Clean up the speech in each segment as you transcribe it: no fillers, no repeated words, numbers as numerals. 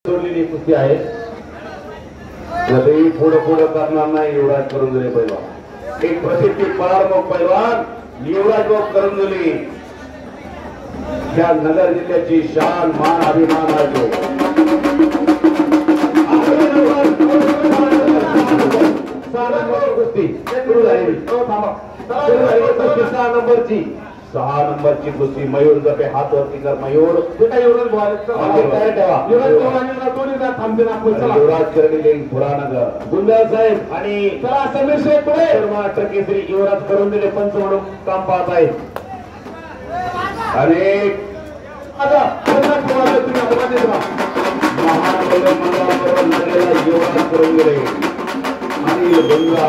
जोडलेली कुस्ती आहे. कधीही पुढं पुढं करणार नाही युवराज करंजुले पैलवान. एक प्रसिद्धी पराक्रम पैलवान युवराज करंजुले या नगर जिल्ह्याची शान मान अभिमान आहे. कुस्ती सुरू झाली. 6 नंबरची कुस्ती मयूर जपे हात वरती कर. मयूर युवराज करंजुले पुरानगर गुंडा साहेब आणि समीर शेख पुढे महाराष्ट्र केसरी युवराज करंजुले पंच म्हणून काम पाहत आहेत. आणि महान मंडळाबरोबर लढलेला युवराज करंजुले आणि गंगा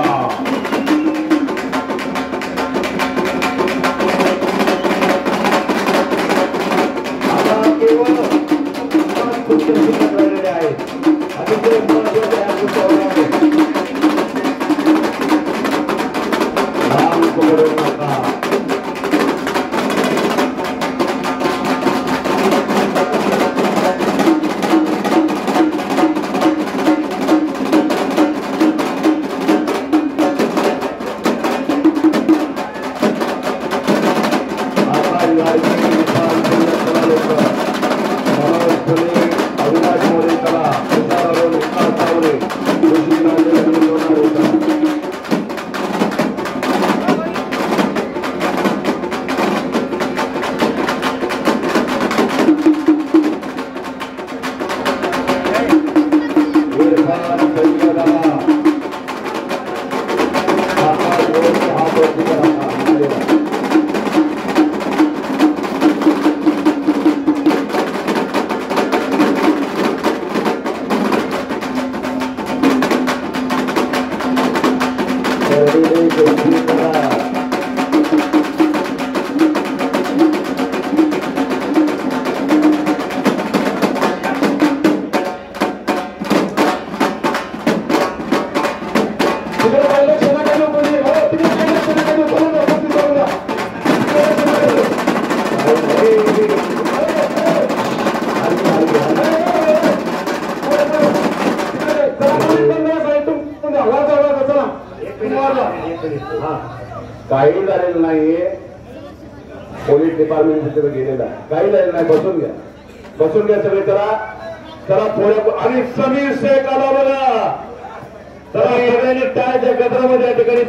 काही झालेलं नाहीये. पोलीस डिपार्टमेंट तिथे गेलेला काही झालेलं नाही. बसून घ्या सगळे. चला पुढे. आणि समीर शेख आला बघा. चला सगळ्यांनी टाळ्याच्या गजरामध्ये या ठिकाणी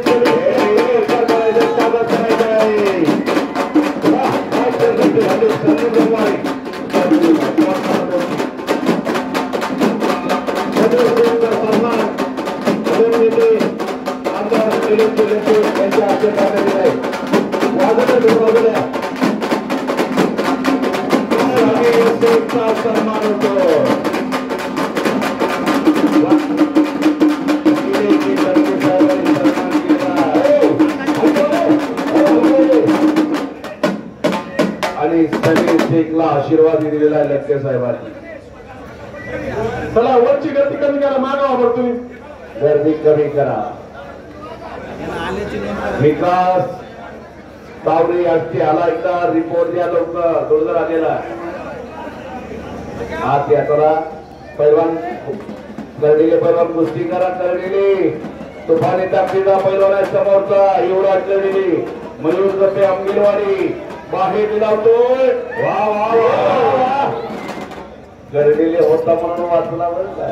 सन्मान होतो. आणि समीर शेखला आशीर्वाद दिलेला आहे लक्के साहेबांनी. चला वरची गर्दी कमी करा. मानवा बरं तुम्ही गर्दी कमी करा. विकास तावडे यांची आला एकदा रिपोर्ट द्या लवकर. जोरदार आलेला आत या. चला पैलवान करडेले पैलवान कुस्ती करा. करडेले तुफानी ताकदीचा पैलवान आहे समोरचा युवराज करडेले. मयूर जपे अंगिलवाडी बाहेर लावतोय. वा वा वा करडेले होता म्हणून वाचला बरं का.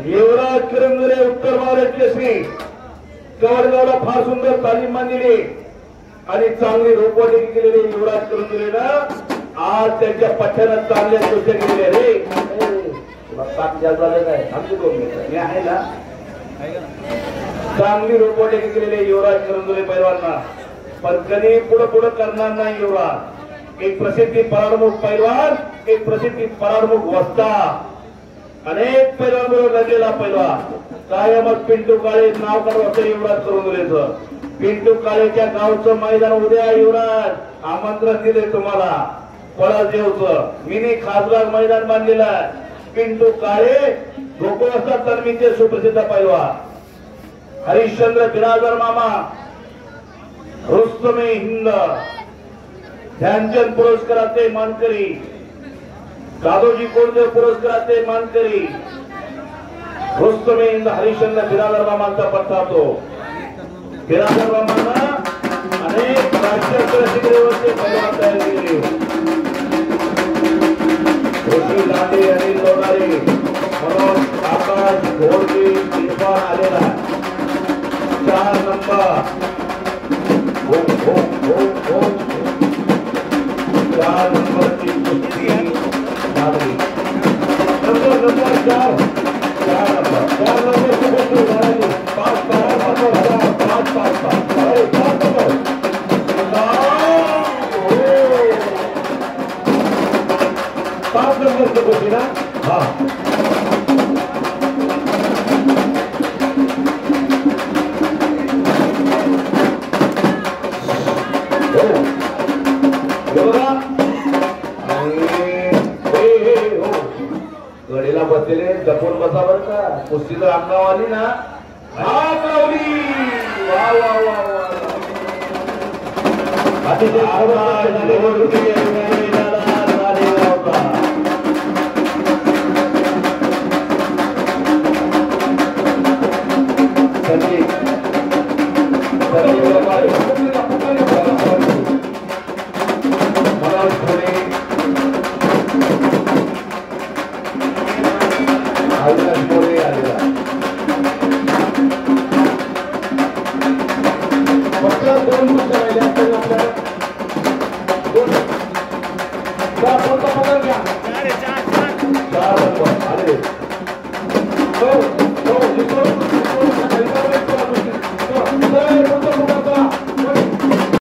युवराज करंजुले उत्तर महाराष्ट्र केसरी कवडगावला फार सुंदर तालीम दिली आणि चांगली रोपवाटिका केलेली युवराज करंजुलेनं आज त्यांच्या पठ्यानं चांगल्या गोष्टी केलेल्या. रे पाक जास्त झालं काय आमची कोण मी आहे ना. चांगली रोपवाटिका केलेली युवराज करंजुले पैलवांना. पण कधी पुढं करणार नाही युवराज. एक प्रसिद्धी पराडमुख पैलवान, एक प्रसिद्धी पराडमुख वस्ता. अनेक पैलवान बरोबर लढलेला पैलवान कायमच पिंटू काळे नाव काढून युवराज करंजुलेचं. पिंटू काळेच्या गावचं मैदान उद्या युवराज आमंत्रण दिले तुम्हाला पळसदेवचं मिनी खासबाग मैदान बांधलेलं आहे. पिंटू काळे गोकुळस्थ तन्मीचे सुप्रसिद्ध पैलवान हरिश्चंद्र बिराजदार मामा रुस्तमे हिंद ध्यानचंद पुरस्काराचे मानकरी दादोजी कोंडदेव पुरस्काराचे मानकरी रुस्तमे हिंद हरिश्चंद्र बिराजदार मामांचा पत्ता तो बिराजदार मामांना अनेक राष्ट्रीय शिखरेवरचे पैलवान तयार केले. ऋषी लांडे अनिल लोणारे मनोज आकाश घोडके इरफान आलेला 4 नंबर 4 नंबरची कुस्ती झाली. नंबर 4 नंबरची कुस्ती झाली. 5 नंबरची कुस्ती ना हा गडीला बसलेले जपून बसा बर का. कुस्ती जर अंगावर आली ना हात लावली वा वा वा वा अतिशय Vamos a